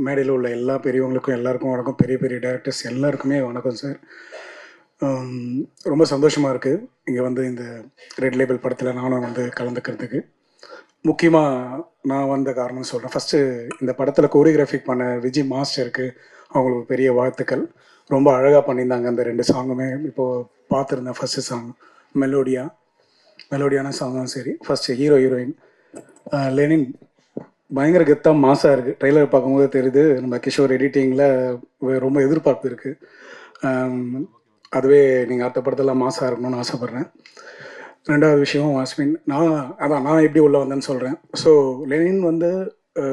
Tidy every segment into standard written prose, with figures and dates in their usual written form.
மேடையில் உள்ள எல்லா பெரியவங்களுக்கும் எல்லாருக்கும் வணக்கம். பெரிய பெரிய டேரக்டர்ஸ் எல்லாருக்குமே வணக்கம் சார். ரொம்ப சந்தோஷமாக இருக்குது இங்கே வந்து இந்த ரெட் லேபிள் படத்தில் நானும் வந்து கலந்துக்கிறதுக்கு. முக்கியமாக நான் வந்த காரணம் சொல்கிறேன். ஃபஸ்ட்டு இந்த படத்தில் கோரியோகிராஃபிக் பண்ண விஜய் மாஸ்டருக்கு அவங்களுக்கு பெரிய வாழ்த்துக்கள். ரொம்ப அழகாக பண்ணியிருந்தாங்க அந்த 2 சாங்குமே. இப்போது பார்த்துருந்தேன். ஃபஸ்ட்டு சாங் மெலோடியான சாங்கும் சரி, ஃபஸ்ட்டு ஹீரோயின் லெனின் பயங்கர கெத்தாக மாசாக இருக்குது. ட்ரெய்லர் பார்க்கும்போது தெரியுது. நம்ம கிஷோர் எடிட்டிங்கில் ரொம்ப எதிர்பார்ப்பு இருக்குது. அதுவே நீங்கள் அடுத்த படத்தெல்லாம் மாசாக இருக்கணும்னு ஆசைப்பட்றேன். 2வது விஷயம் வாஸ்மின், நான் எப்படி உள்ளே வந்தேன்னு சொல்கிறேன். ஸோ லெனின் வந்து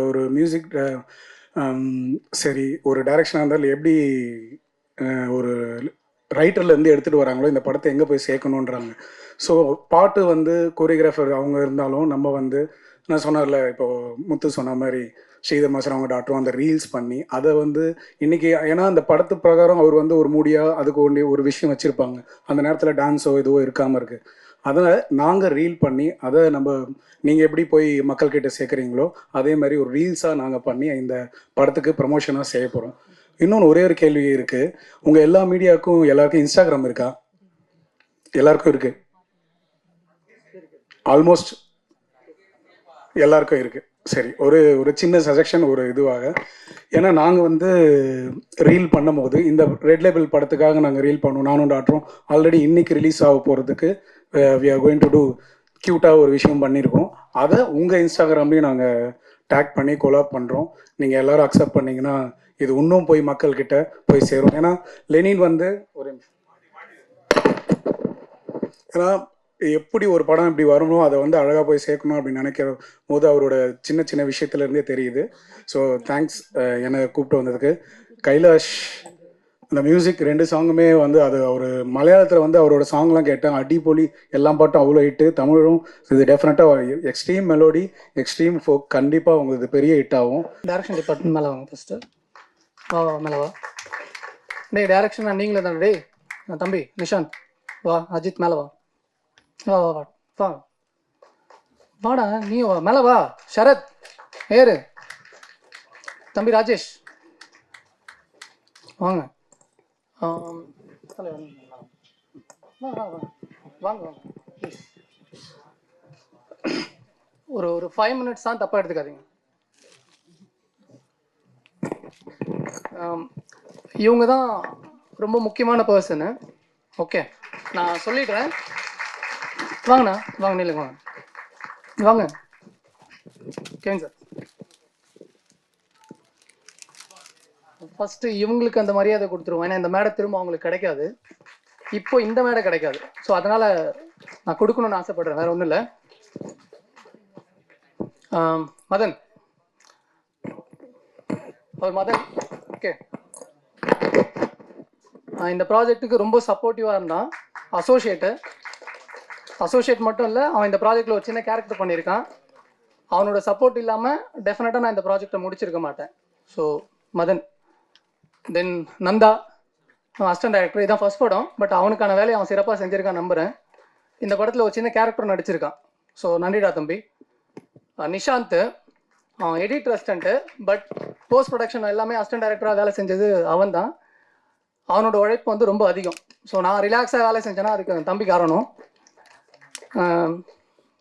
ஒரு மியூசிக் சரி, ஒரு டைரக்ஷனாக இருந்தாலும் எப்படி ஒரு ரைட்டர்லேருந்து எடுத்துகிட்டு வராங்களோ இந்த படத்தை எங்கே போய் சேர்க்கணுன்றாங்க. ஸோ பாட்டு வந்து கோரியோகிராஃபர் அவங்க இருந்தாலும் நம்ம வந்து நான் சொன்னார்ல, இப்போது முத்து சொன்ன மாதிரி ஸ்ரீதர் மாஸ்டர் அவங்க டாக்டரும் அந்த ரீல்ஸ் பண்ணி அதை வந்து இன்றைக்கி, ஏன்னா அந்த படத்து பிரகாரம் அவர் வந்து ஒரு மூடியாக அதுக்கு ஒண்டி ஒரு விஷயம் வச்சுருப்பாங்க. அந்த நேரத்தில் டான்ஸோ இதுவோ இருக்காமல் இருக்குது. அதனால் நாங்கள் ரீல் பண்ணி அதை நீங்கள் எப்படி போய் மக்கள்கிட்ட சேர்க்குறீங்களோ அதே மாதிரி ஒரு ரீல்ஸாக நாங்கள் பண்ணி இந்த படத்துக்கு ப்ரமோஷனாக செய்ய போகிறோம். இன்னொன்று ஒரே ஒரு கேள்வி இருக்குது. உங்கள் எல்லா மீடியாவுக்கும் எல்லாருக்கும் இன்ஸ்டாகிராம் இருக்கா? எல்லாருக்கும் இருக்குது. ஆல்மோஸ்ட் எல்லாருக்கும் இருக்குது. சரி, ஒரு சின்ன சஜஷன் ஒரு இதுவாக, ஏன்னா நாங்கள் வந்து ரீல் பண்ணும்போது இந்த ரெட் லேபிள் படத்துக்காக நாங்கள் ரீல் பண்ணுவோம். நானும் டாக்டரும் ஆல்ரெடி இன்றைக்கி ரிலீஸ் ஆக போகிறதுக்கு we are going to do க்யூட்டாக ஒரு விஷயம் பண்ணியிருக்கோம். அதை உங்கள் இன்ஸ்டாகிராம்லேயும் நாங்கள் டேக் பண்ணி கொலாப் பண்ணுறோம். நீங்கள் எல்லோரும் அக்செப்ட் பண்ணிங்கன்னா இது இன்னும் போய் மக்கள்கிட்ட போய் சேரும். ஏன்னா லெனின் வந்து ஏன்னா எப்படி ஒரு படம் இப்படி வரணும், அதை வந்து அழகாக போய் சேர்க்கணும் அப்படின்னு நினைக்கிற போது அவரோட சின்ன சின்ன விஷயத்துலேருந்தே தெரியுது. ஸோ தேங்க்ஸ் என்னை கூப்பிட்டு வந்ததுக்கு. கைலாஷ் அந்த மியூசிக் 2 சாங்குமே வந்து அது அவர் மலையாளத்தில் வந்து அவரோட சாங்லாம் கேட்டேன். அடிப்பொலி, எல்லா பாட்டும் அவ்வளோ ஹிட்டு. தமிழும் இது டெஃபினட்டாக எக்ஸ்ட்ரீம் மெலோடி, எக்ஸ்ட்ரீம் ஃபோக், கண்டிப்பாக உங்களுக்கு பெரிய ஹிட் ஆகும். டேரக்ஷன் டிபார்ட்மெண்ட் மேலே வாங்க ஃபஸ்ட்டு. மேலே வா. டேய் டேரக்ஷன் நீங்களே தானே? டேய் தம்பி நிஷாந்த் வா. அஜித் மேலே வா. வா வா வா வா வாடா, நீ வா மேலே வா. சரத் ஏறு. தம்பி ராஜேஷ் வாங்க. வாங்க வாங்க ப்ளீஸ். ஒரு 5 மினிட்ஸ் தான், தப்பாக எடுத்துக்காதீங்க. இவங்க தான் ரொம்ப முக்கியமான பர்சனு. ஓகே, நான் சொல்லிடுறேன். வாங்கண்ணா, வாங்க நில்லுங்க, வாங்க வாங்க. கேங்க சார். ஃபஸ்ட்டு இவங்களுக்கு அந்த மரியாதை கொடுத்துருவோம். ஏன்னா இந்த மேடை திரும்ப அவங்களுக்கு கிடைக்காது. இப்போ இந்த மேடை கிடைக்காது. ஸோ அதனால் நான் கொடுக்கணும்னு ஆசைப்படுறேன், வேறு ஒன்றும் இல்லை. மதன், அவர் மதன். ஓகே, இந்த ப்ராஜெக்ட்டுக்கு ரொம்ப சப்போர்ட்டிவாக இருந்தான். அசோசியேட் மட்டும் இல்லை, அவன் இந்த ப்ராஜெக்டில் ஒரு சின்ன கேரக்டர் பண்ணியிருக்கான். அவனோட சப்போர்ட் இல்லாமல் டெஃபினட்டாக நான் இந்த ப்ராஜெக்டை முடிச்சிருக்க மாட்டேன். ஸோ மதன். தென் நந்தா, அசிஸ்டன்ட் டைரக்டர். இதான் ஃபர்ஸ்ட் படம், பட் அவனுக்கான வேலையை அவன் சிறப்பாக செஞ்சுருக்கான் நம்புகிறேன். இந்த படத்தில் ஒரு சின்ன கேரக்டர் நடிச்சிருக்கான். ஸோ நன்றிடா தம்பி. நிஷாந்த், அவன் editor assistant, but post production எல்லாமே அசிஸ்டன்ட் டைரக்டராக வேலை செஞ்சது அவன் தான். அவனோட உழைப்பு வந்து ரொம்ப அதிகம். ஸோ நான் ரிலாக்ஸாக வேலை செஞ்சேன்னா அதுக்கு தம்பி காரணம்.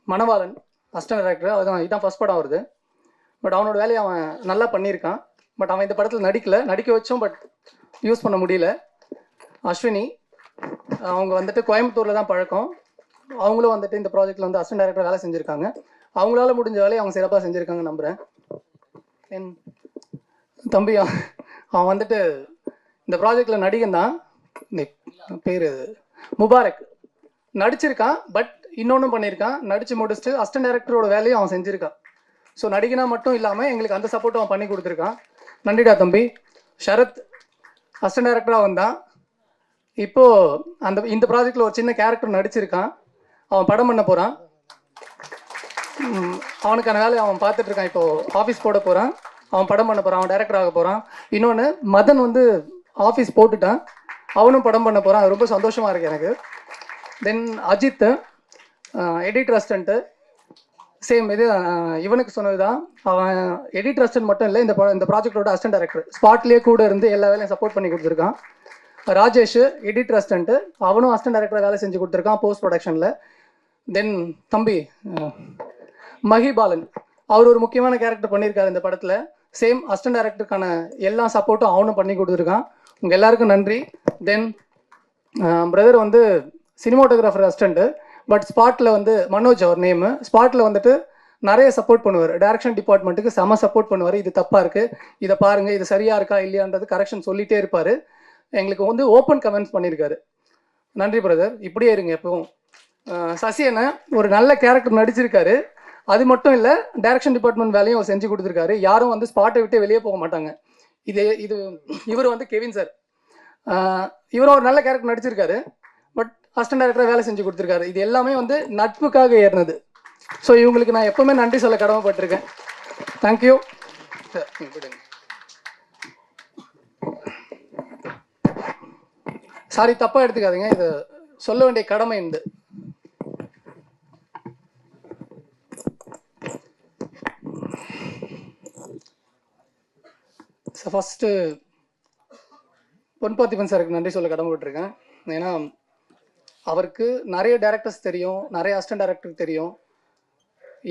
மணவாளன், அசிஸ்டன்ட் டைரக்டர். அதுதான் இதுதான் ஃபர்ஸ்ட் படம் வருது, பட் அவனோட வேலையை அவன் நல்லா பண்ணியிருக்கான். பட் அவன் இந்த படத்தில் நடிக்க வச்சோம், பட் யூஸ் பண்ண முடியல. அஸ்வினி, அவங்க வந்துட்டு கோயம்புத்தூரில் தான் பழக்கம். அவங்களும் வந்துட்டு இந்த ப்ராஜெக்டில் வந்து அசிஸ்டன்ட் டைரக்டர் வேலை செஞ்சுருக்காங்க. அவங்களால முடிஞ்ச வேலையை அவங்க சிறப்பாக செஞ்சுருக்காங்க நம்புகிறேன். என் தம்பி அவன் வந்துட்டு இந்த ப்ராஜெக்டில் நடிகன் தான். இந்த பேர் முபாரக் நடிச்சிருக்கான், பட் இன்னொன்றும் பண்ணியிருக்கான். நடித்து முடிச்சுட்டு அசிஸ்டன்ட் டைரக்டரோட வேலையும் அவன் செஞ்சுருக்கான். ஸோ நடிகனா மட்டும் இல்லாமல் எங்களுக்கு அந்த சப்போர்ட்டும் அவன் பண்ணி கொடுத்துருக்கான். நன்றிடா தம்பி. ஷரத், அசிஸ்டன்ட் டைரக்டராக வந்தான். இப்போது இந்த ப்ராஜெக்டில் ஒரு சின்ன கேரக்டர் நடிச்சிருக்கான். அவன் படம் பண்ண போகிறான். அவனுக்கான வேலையை அவன் பார்த்துட்ருக்கான். இப்போது ஆஃபீஸ் போட போகிறான். அவன் படம் பண்ண போகிறான். அவன் டைரக்டர் ஆக போகிறான். இன்னொன்று, மதன் வந்து ஆஃபீஸ் போட்டுட்டான். அவனும் படம் பண்ண போகிறான். ரொம்ப சந்தோஷமாக இருக்குது எனக்கு. தென் அஜித், எடிட்டர் அசிஸ்டண்ட்டு. சேம் இது இவனுக்கு சொன்னது தான். அவன் எடிட் அசிஸ்டன்ட் மட்டும் இல்லை, இந்த ப்ராஜெக்டோட அசிஸ்டன்ட் டைரக்டர். ஸ்பாட்லேயே கூட இருந்து எல்லா வேலையும் சப்போர்ட் பண்ணி கொடுத்துருக்கான். ராஜேஷ் எடிட் அசிஸ்டன்ட்டு, அவனும் அசிஸ்டன்ட் டைரக்டர் வேலை செஞ்சு கொடுத்துருக்கான் போஸ்ட் ப்ரொடக்ஷனில். தென் தம்பி மஹிபாலன், அவர் ஒரு முக்கியமான கேரக்டர் பண்ணியிருக்காரு இந்த படத்தில். சேம் அசிஸ்டன்ட் டைரக்டருக்கான எல்லா சப்போர்ட்டும் அவனும் பண்ணி கொடுத்துருக்கான். உங்கள் எல்லாருக்கும் நன்றி. தென் பிரதர் வந்து சினிமாட்டோகிராஃபர் அசிஸ்டண்ட்டு, பட் ஸ்பாட்டில் வந்து மனோஜ் அவர் நேமு. ஸ்பாட்டில் வந்துட்டு நிறைய சப்போர்ட் பண்ணுவார். டைரக்ஷன் டிபார்ட்மெண்ட்டுக்கு செம சப்போர்ட் பண்ணுவார். இது தப்பாக இருக்குது, இதை பாருங்கள், இது சரியாக இருக்கா இல்லையான்றது கரெக்ஷன் சொல்லிகிட்டே இருப்பார். எங்களுக்கு வந்து ஓப்பன் கமெண்ட்ஸ் பண்ணியிருக்காரு. நன்றி பிரதர், இப்படியே இருங்க எப்பவும். சசி அண்ணன் ஒரு நல்ல கேரக்டர் நடிச்சிருக்காரு. அது மட்டும் இல்லை, டைரக்ஷன் டிபார்ட்மெண்ட் வேலையும் அவர் செஞ்சு கொடுத்துருக்காரு. யாரும் வந்து ஸ்பாட்டை விட்டு வெளியே போக மாட்டாங்க. இவர் வந்து கெவின் சார், இவரும் ஒரு நல்ல கேரக்டர் நடிச்சிருக்காரு, பட் அசிஸ்டன்ட் டைரக்டராக வேலை செஞ்சு கொடுத்துருக்காரு. இது எல்லாமே வந்து நட்புக்காக ஏறினது. ஸோ இவங்களுக்கு நான் எப்பவுமே நன்றி சொல்ல கடமைப்பட்டிருக்கேன். தேங்க்யூ. சாரி, தப்பாக எடுத்துக்காதீங்க, இது சொல்ல வேண்டிய கடமை உண்டு. ஃபஸ்ட்டு பொன்பாத்திபன் சாருக்கு நன்றி சொல்ல கடமைப்பட்டிருக்கேன். ஏன்னா அவருக்கு நிறைய டேரக்டர்ஸ் தெரியும், நிறைய அசிஸ்டன்ட் டைரக்டருக்கு தெரியும்,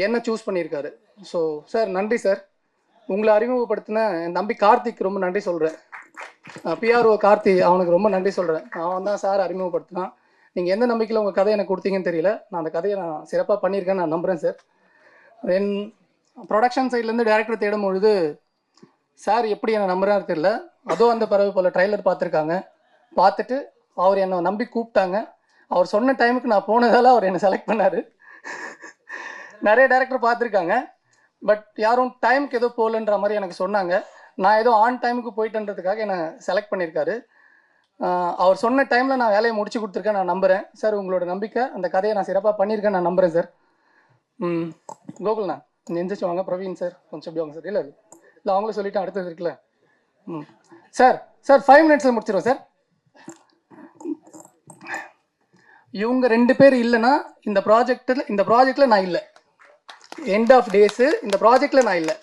என்ன சூஸ் பண்ணியிருக்காரு. ஸோ சார் நன்றி சார். உங்களை அறிமுகப்படுத்தின என் தம்பி கார்த்திக் ரொம்ப நன்றி சொல்கிறேன். பிஆர்ஓ கார்த்தி, அவனுக்கு ரொம்ப நன்றி சொல்கிறேன். அவன் தான் சார் அறிமுகப்படுத்தினான். நீங்கள் எந்த நம்பிக்கையில் உங்கள் கதையை எனக்கு கொடுத்தீங்கன்னு தெரியல, நான் அந்த கதையை நான் சிறப்பாக பண்ணியிருக்கேன்னு நான் நம்புகிறேன் சார். என் ப்ரொடக்ஷன் சைட்லேருந்து டேரக்டர் தேடும் பொழுது சார் எப்படி என்னை நம்புறாரு தெரியல, அதோ அந்த பறவை போல் ட்ரைலர் பார்த்துருக்காங்க. பார்த்துட்டு அவர் என்னை நம்பி கூப்பிட்டாங்க. அவர் சொன்ன டைமுக்கு நான் போனதால் அவர் என்னை செலக்ட் பண்ணார். நிறைய டேரக்டர் பார்த்துருக்காங்க, பட் யாரும் டைமுக்கு ஏதோ போகலன்ற மாதிரி எனக்கு சொன்னாங்க. நான் ஏதோ ஆன் டைமுக்கு போயிட்டேன்றதுக்காக என்னை செலக்ட் பண்ணியிருக்காரு. அவர் சொன்ன டைமில் நான் வேலையை முடிச்சு கொடுத்துருக்கேன், நான் நம்புகிறேன் சார். உங்களோட நம்பிக்கை, அந்த கதையை நான் சிறப்பாக பண்ணியிருக்கேன், நான் நம்புகிறேன் சார். கோகுல்ண்ணா எந்திரிச்சு வாங்க. பிரவீன் சார் கொஞ்சம் எப்படி வாங்க சார். இல்லை இல்லை அவங்களும் சொல்லிவிட்டு அடுத்தது இருக்குல்ல. சார் 5 மினிட்ஸில் முடிச்சிடுவோம் சார். இவங்க 2 பேர் இல்லைன்னா இந்த ப்ராஜெக்டில் நான் இல்லை. எண்ட் ஆஃப் டேஸு இந்த ப்ராஜெக்டில் நான் இல்லை.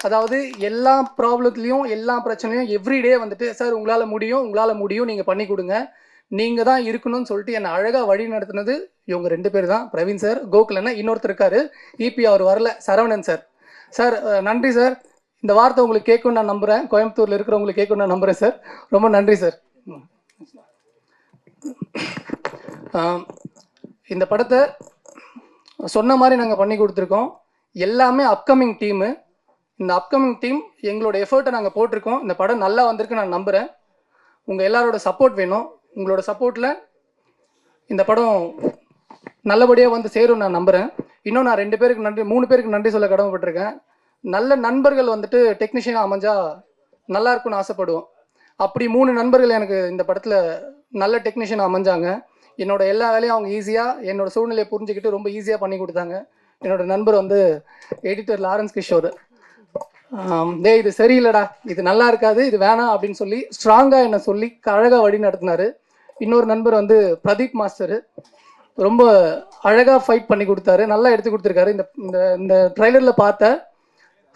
அதாவது எல்லா ப்ராப்ளத்துலேயும் எல்லா பிரச்சனையும் எவ்ரிடே வந்துட்டு சார் உங்களால் முடியும் நீங்கள் பண்ணி கொடுங்க, நீங்கள் தான் இருக்கணும்னு சொல்லிட்டு என்னை அழகாக வழி நடத்துனது இவங்க 2 பேர் தான். பிரவீன் சார், கோகுலண்ணா, இன்னொருத்தர் இருக்காரு இபி, அவர் வரல, சரவணன் சார். சார் நன்றி சார். இந்த வார்த்தை உங்களுக்கு கேட்கும்னு நான் நம்புகிறேன், கோயம்புத்தூரில் இருக்கிறவங்களுக்கு கேட்கும்னு நான் நம்புகிறேன் சார். ரொம்ப நன்றி சார். இந்த படத்தை சொன்ன மாதிரி நாங்கள் பண்ணி கொடுத்துருக்கோம். எல்லாமே அப்கமிங் டீமு. இந்த அப்கமிங் டீம் எங்களோட எஃபர்ட்டை நாங்கள் போட்டிருக்கோம். இந்த படம் நல்லா வந்திருக்கு நான் நம்புகிறேன். உங்கள் எல்லாரோட சப்போர்ட் வேணும். உங்களோட சப்போர்ட்டில் இந்த படம் நல்லபடியாக வந்து சேரும் நான் நம்புகிறேன். இன்னும் நான் 2 பேருக்கு நன்றி, 3 பேருக்கு நன்றி சொல்ல கடமைப்பட்டிருக்கேன். நல்ல நண்பர்கள் வந்துட்டு டெக்னீஷியனாக அமைஞ்சால் நல்லா இருக்கும்னு ஆசைப்படுவோம். அப்படி 3 நண்பர்கள் எனக்கு இந்த படத்தில் நல்ல டெக்னீஷியனாக அமைஞ்சாங்க. என்னோட எல்லா வேலையும் அவங்க ஈஸியாக என்னோடய சூழ்நிலையை புரிஞ்சுக்கிட்டு ரொம்ப ஈஸியாக பண்ணி கொடுத்தாங்க. என்னோட நண்பர் வந்து எடிட்டர் லாரன்ஸ் கிஷோர். இது சரியில்லடா, இது நல்லா இருக்காது, இது வேணாம் அப்படின்னு சொல்லி ஸ்ட்ராங்காக என்னை சொல்லி அழகாக வழி நடத்தினார். இன்னொரு நண்பர் வந்து பிரதீப் மாஸ்டரு, ரொம்ப அழகாக ஃபைட் பண்ணி கொடுத்தாரு, நல்லா எடுத்து கொடுத்துருக்காரு. இந்த ட்ரைலரில் பார்த்த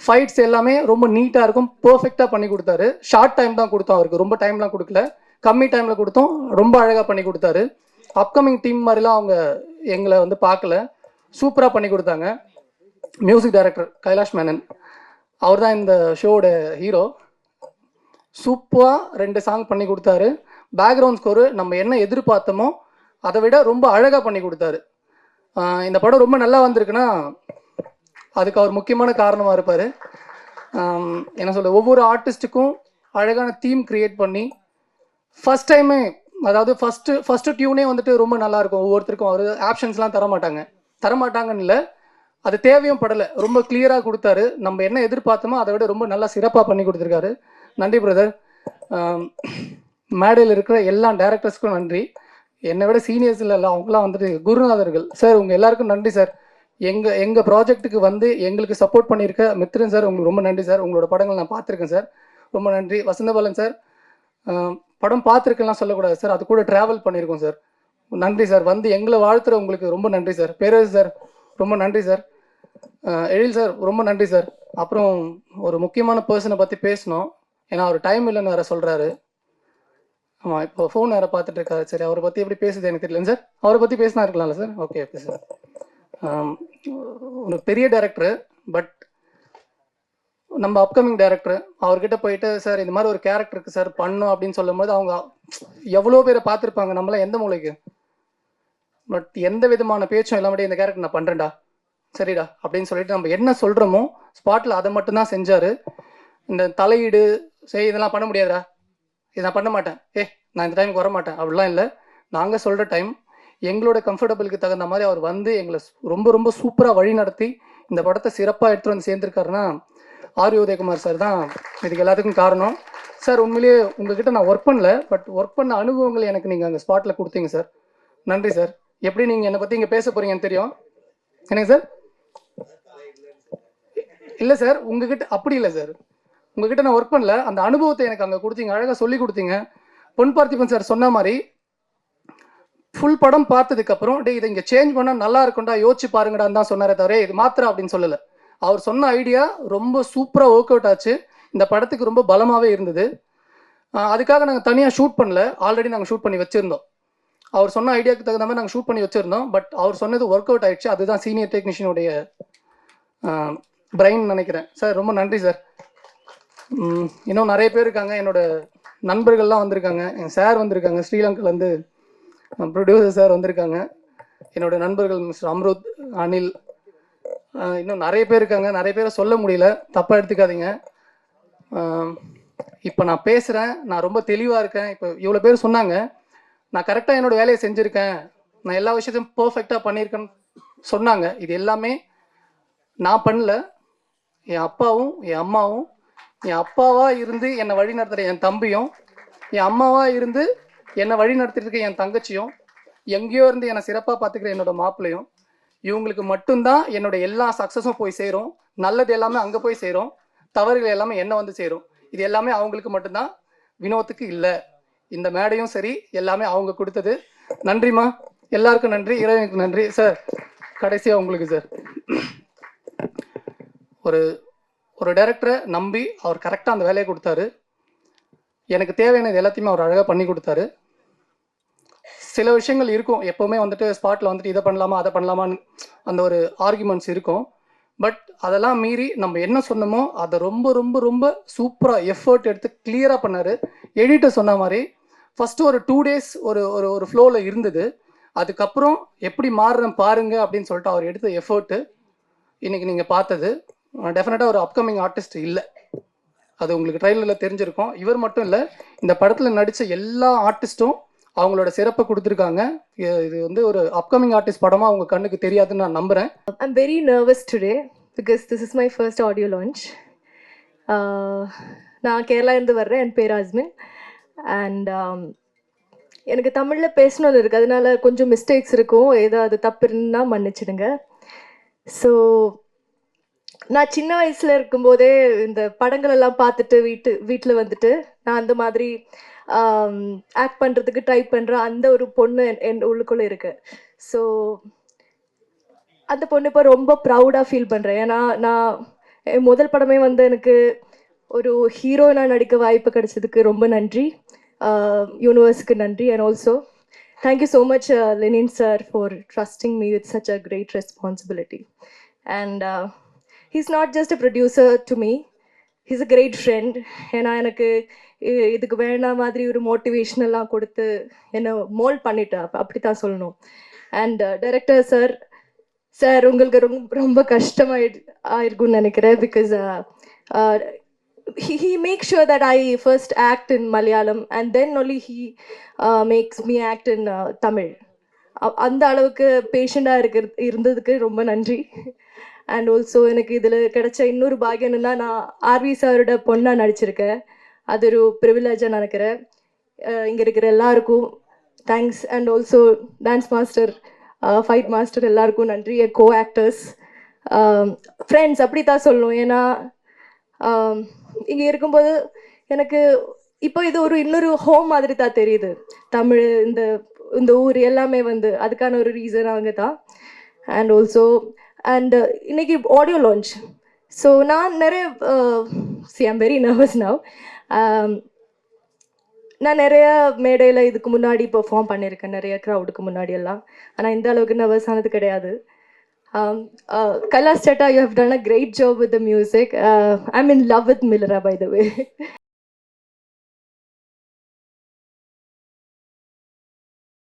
ஃபைட்ஸ் எல்லாமே ரொம்ப நீட்டாக இருக்கும், பர்ஃபெக்டாக பண்ணி கொடுத்தாரு. ஷார்ட் டைம் தான் கொடுத்தோம் அவருக்கு, ரொம்ப டைம்லாம் கொடுக்கல, கம்மி டைமில் கொடுத்தோம், ரொம்ப அழகாக பண்ணி கொடுத்தாரு. அப்கமிங் டீம் மாதிரிலாம் அவங்க எங்களை வந்து பார்க்கல, சூப்பராக பண்ணி கொடுத்தாங்க. மியூசிக் டைரக்டர் கைலாஷ் மேனன், அவர் தான் இந்த ஷோவோட ஹீரோ. சூப்பராக 2 சாங் பண்ணி கொடுத்தாரு. பேக்ரவுண்ட் ஸ்கோரு நம்ம என்ன எதிர்பார்த்தோமோ அதை விட ரொம்ப அழகாக பண்ணி கொடுத்தாரு. இந்த படம் ரொம்ப நல்லா வந்திருக்குன்னா அதுக்கு அவர் முக்கியமான காரணமாக இருப்பார். என்ன சொல்ல, ஒவ்வொரு ஆர்டிஸ்ட்டுக்கும் அழகான தீம் க்ரியேட் பண்ணி ஃபஸ்ட் டைமே, அதாவது ஃபஸ்ட்டு டியூனே வந்துட்டு ரொம்ப நல்லாயிருக்கும். ஒவ்வொருத்தருக்கும் அவர் ஆப்ஷன்ஸ்லாம் தரமாட்டாங்கன்னு இல்லை, அது தேவையும் படலை, ரொம்ப கிளியராக கொடுத்தாரு. நம்ம என்ன எதிர்பார்த்தோமோ அதை விட ரொம்ப நல்லா சிறப்பாக பண்ணி கொடுத்துருக்காரு. நன்றி பிரதர். மேடையில் இருக்கிற எல்லா டேரக்டர்ஸ்க்கும் நன்றி. என்னை விட சீனியர்ஸ் இல்லை, அவங்களாம் வந்துட்டு குருநாதர்கள். சார் உங்கள் எல்லாருக்கும் நன்றி சார். எங்கள் ப்ராஜெக்ட்டுக்கு வந்து எங்களுக்கு சப்போர்ட் பண்ணியிருக்க மித்ரன் சார், உங்களுக்கு ரொம்ப நன்றி சார். உங்களோட படங்கள் நான் பார்த்துருக்கேன் சார், ரொம்ப நன்றி. வசந்தபாலன் சார், படம் பார்த்துருக்கேன்லாம் சொல்லக்கூடாது சார், அது கூட ட்ராவல் பண்ணியிருக்கோம் சார், நன்றி சார். வந்து எங்களை வாழ்த்துற உங்களுக்கு ரொம்ப நன்றி சார். பேரரசு சார், ரொம்ப நன்றி சார். எழில் சார் ரொம்ப நன்றி சார். அப்புறம் ஒரு முக்கியமான பர்சனை பற்றி பேசணும். ஏன்னா அவர் டைம் இல்லைன்னு வேறு சொல்கிறாரு. ஆமாம், இப்போ ஃபோன் வேறு பார்த்துட்டு இருக்காரு. சரி, அவரை பற்றி எப்படி பேசுது எனக்கு தெரியல சார். அவரை பற்றி பேசினா இருக்கலாம்ல சார்? Okay okay sir. ஒரு பெரிய டேரக்டரு, பட் நம்ம அப்கமிங் டேரக்டர் அவர்கிட்ட போயிட்டு சார் இந்த மாதிரி ஒரு கேரக்டருக்கு சார் பண்ணும் அப்படின்னு சொல்லும் போது அவங்க எவ்வளோ பேரை பார்த்துருப்பாங்க, நம்மளாம் எந்த மூலைக்கு. பட் எந்த விதமான பேச்சும் இல்லாமட்டே இந்த கேரக்டர் நான் பண்ணுறேன்டா, சரிடா அப்படின்னு சொல்லிட்டு நம்ம என்ன சொல்கிறோமோ ஸ்பாட்டில் அதை மட்டும்தான் செஞ்சார். இந்த தலையீடு சரி இதெல்லாம் பண்ண முடியாதுடா, இதை நான் பண்ண மாட்டேன், நான் இந்த டைமுக்கு வர மாட்டேன் அப்படிலாம் இல்லை. நாங்கள் சொல்கிற டைம் எங்களோட கம்ஃபர்டபுளுக்கு தகுந்த மாதிரி அவர் வந்து எங்களை ரொம்ப ரொம்ப சூப்பராக வழி நடத்தி இந்த படத்தை சிறப்பாக எடுத்துகிட்டு வந்து சேர்ந்துருக்காருன்னா ஆர் உதயகுமார் சார் தான் இதுக்கு எல்லாத்துக்கும் காரணம். சார் உண்மையிலேயே உங்ககிட்ட நான் ஒர்க் பண்ணல, பட் ஒர்க் பண்ண அனுபவங்கள் எனக்கு நீங்கள் அங்கே ஸ்பாட்டில் கொடுத்தீங்க சார். நன்றி சார். எப்படி நீங்கள் என்னை பற்றி இங்கே பேச போகிறீங்கன்னு தெரியும் எனக்கு சார். இல்லை சார், உங்ககிட்ட அப்படி இல்லை சார், உங்ககிட்ட நான் ஒர்க் பண்ணல, அந்த அனுபவத்தை எனக்கு அங்கே கொடுத்தீங்க, அழகாக சொல்லி கொடுத்தீங்க. பொன் பார்த்திபன் சார் சொன்ன மாதிரி ஃபுல் படம் பார்த்ததுக்கப்புறம் இதை இங்கே சேஞ்ச் பண்ணால் நல்லா இருக்கும்டா, யோசிச்சு பாருங்கடான்னு தான் சொன்னாரே தவிர இது மாத்திரம் அப்படின்னு சொல்லலை. அவர் சொன்ன ஐடியா ரொம்ப சூப்பராக ஒர்க் அவுட் ஆச்சு. இந்த படத்துக்கு ரொம்ப பலமாகவே இருந்தது. அதுக்காக நாங்கள் தனியாக ஷூட் பண்ணல, ஆல்ரெடி நாங்கள் ஷூட் பண்ணி வச்சுருந்தோம். அவர் சொன்ன ஐடியாவுக்கு தகுந்த மாதிரி நாங்கள் ஷூட் பண்ணி வச்சுருந்தோம். பட் அவர் சொன்னது ஒர்க் அவுட் ஆகிடுச்சு. அதுதான் சீனியர் டெக்னீஷியனுடைய பிரைன் நினைக்கிறேன். சார் ரொம்ப நன்றி சார். இன்னும் நிறைய பேர் இருக்காங்க, என்னோட நண்பர்கள்லாம் வந்திருக்காங்க. என் சார் வந்திருக்காங்க, ஸ்ரீலங்காலேருந்து ப்ரொடியூசர் சார் வந்திருக்காங்க. என்னோட நண்பர்கள் மிஸ்டர் அம்ருத், அனில், இன்னும் நிறைய பேர் இருக்காங்க. நிறைய பேரை சொல்ல முடியல, தப்பாக எடுத்துக்காதீங்க. இப்போ நான் பேசுகிறேன், நான் ரொம்ப தெளிவாக இருக்கேன். இப்போ இவ்வளோ பேர் சொன்னாங்க நான் கரெக்டாக என்னோடய வேலையை செஞ்சுருக்கேன், நான் எல்லா விஷயத்தையும் பர்ஃபெக்டாக பண்ணியிருக்கேன்னு சொன்னாங்க. இது எல்லாமே நான் பண்ணல, என் அப்பாவும் என் அம்மாவும், என் அப்பாவாக இருந்து என்னை வழி நடத்துகிற என் தம்பியும், என் அம்மாவாக இருந்து என்னை வழி நடத்திட்டு என் தங்கச்சியும், எங்கேயோ இருந்து என்னை சிறப்பாக பார்த்துக்கிற என்னோடய மாப்பிள்ளையும், இவங்களுக்கு மட்டும்தான் என்னோட எல்லா சக்ஸஸும் போய் சேரும். நல்லது எல்லாமே அங்கே போய் சேரும், தவறுகள் எல்லாமே என்ன வந்து சேரும். இது எல்லாமே அவங்களுக்கு மட்டும்தான், வினோத்துக்கு இல்லை. இந்த மேடையும் சரி எல்லாமே அவங்க கொடுத்தது. நன்றிம்மா, எல்லாருக்கும் நன்றி, இறைவனுக்கு நன்றி. சார் கடைசியாக உங்களுக்கு சார், ஒரு டைரக்டரை நம்பி அவர் கரெக்டாக அந்த வேலையை கொடுத்தாரு. எனக்கு தேவையானது எல்லாத்தையுமே அவர் அழகாக பண்ணி கொடுத்தாரு. சில விஷயங்கள் இருக்கும், எப்போவுமே வந்துட்டு ஸ்பாட்டில் வந்துட்டு இதை பண்ணலாமா அதை பண்ணலாமான்னு அந்த ஒரு ஆர்குமெண்ட்ஸ் இருக்கும். பட் அதெல்லாம் மீறி நம்ம என்ன சொன்னோமோ அதை ரொம்ப ரொம்ப ரொம்ப சூப்பராக எஃபர்ட் எடுத்து கிளியராக பண்ணார். எடிட்டர் சொன்ன மாதிரி ஃபஸ்ட்டு ஒரு 2 days ஒரு ஒரு ஒரு ஃப்ளோவில் இருந்தது. அதுக்கப்புறம் எப்படி மாறுறேன் பாருங்க அப்படின்னு சொல்லிட்டு அவர் எடுத்த எஃபர்ட்டு இன்றைக்கி நீங்கள் பார்த்தது. டெஃபினட்டாக ஒரு அப்கமிங் ஆர்டிஸ்ட் இல்லை, அது உங்களுக்கு ட்ரைலரில் தெரிஞ்சிருக்கும். இவர் மட்டும் இல்லை, இந்த படத்தில் நடித்த எல்லா ஆர்டிஸ்ட்டும் அவங்களோட சிறப்பை கொடுத்துருக்காங்க. இது வந்து ஒரு அப்கமிங் ஆர்டிஸ்ட் படமாக அவங்க கண்ணுக்கு தெரியாதுன்னு நான் நம்புகிறேன். I'm very nervous today because this is my first audio launch. நான் கேரளாலேருந்து வர்றேன், என் பேர் அஸ்மின். அண்ட் எனக்கு தமிழில் பேசணும்னு இருக்குது, அதனால கொஞ்சம் மிஸ்டேக்ஸ் இருக்கும், ஏதாவது தப்பு இருந்தால் மன்னிச்சிடுங்க. ஸோ நான் சின்ன வயசில் இருக்கும்போதே இந்த படங்களெல்லாம் பார்த்துட்டு வீட்டில் வந்துட்டு நான் அந்த மாதிரி ஆக்ட் பண்ணுறதுக்கு ட்ரை பண்ணுற அந்த ஒரு பொண்ணு என் உள்ளுக்குள்ளே இருக்கு. ஸோ அந்த பொண்ணு இப்போ ரொம்ப ப்ரௌடாக ஃபீல் பண்ணுறேன். ஏன்னா நான் என் முதல் படமே வந்து எனக்கு ஒரு ஹீரோயினாக நடிக்க வாய்ப்பு கிடைச்சதுக்கு ரொம்ப நன்றி, யூனிவர்ஸுக்கு நன்றி. And also thank you so much Lenin sir for trusting me with such a great responsibility. And he's not just a producer to me, he's a great friend. ஏன்னா எனக்கு இதுக்கு வேணா மாதிரி ஒரு மோட்டிவேஷனெல்லாம் கொடுத்து என்னை மோல்ட் பண்ணிட்டா, அப்படி தான் சொல்லணும். அண்ட் டைரக்டர் சார் உங்களுக்கு ரொம்ப கஷ்டமாயிருக்கும்னு நினைக்கிறேன். Because he makes sure that I first act in Malayalam and then only he makes me act in Tamil. அந்த அளவுக்கு பேஷண்டாக இருந்ததுக்கு ரொம்ப நன்றி. அண்ட் ஆல்சோ எனக்கு இதில் கிடைச்ச இன்னொரு பாக்கியம் என்னென்னா, நான் ஆர்வி சாரோட பொண்ணாக நடிச்சிருக்கேன். அது ஒரு ப்ரிவிலேஜாக நினைக்கிறேன். இங்கே இருக்கிற எல்லாருக்கும் thanks. And also dance master, fight master எல்லாருக்கும் நன்றி. என் கோ ஆக்டர்ஸ், ஃப்ரெண்ட்ஸ் அப்படி தான் சொல்லணும். ஏன்னா இங்கே இருக்கும்போது எனக்கு இப்போ இது இன்னொரு ஹோம் மாதிரி தான் தெரியுது. தமிழ் இந்த ஊர் எல்லாமே வந்து அதுக்கான ஒரு ரீசன் அவங்க தான். அண்ட் ஆல்சோ அண்ட் இன்னைக்கு ஆடியோ லான்ச். ஸோ நான் நிறைய ஐம் வெரி நர்வஸ் நவ். நான் நிறைய மேடையில் இதுக்கு முன்னாடி பெர்ஃபார்ம் பண்ணியிருக்கேன், நிறைய க்ரௌடுக்கு முன்னாடி எல்லாம். ஆனால் இந்த அளவுக்கு நர்வஸ் ஆனது கிடையாது. Kailash Chetta, you have done a great job with the music. I'm in love with Millera, by the way.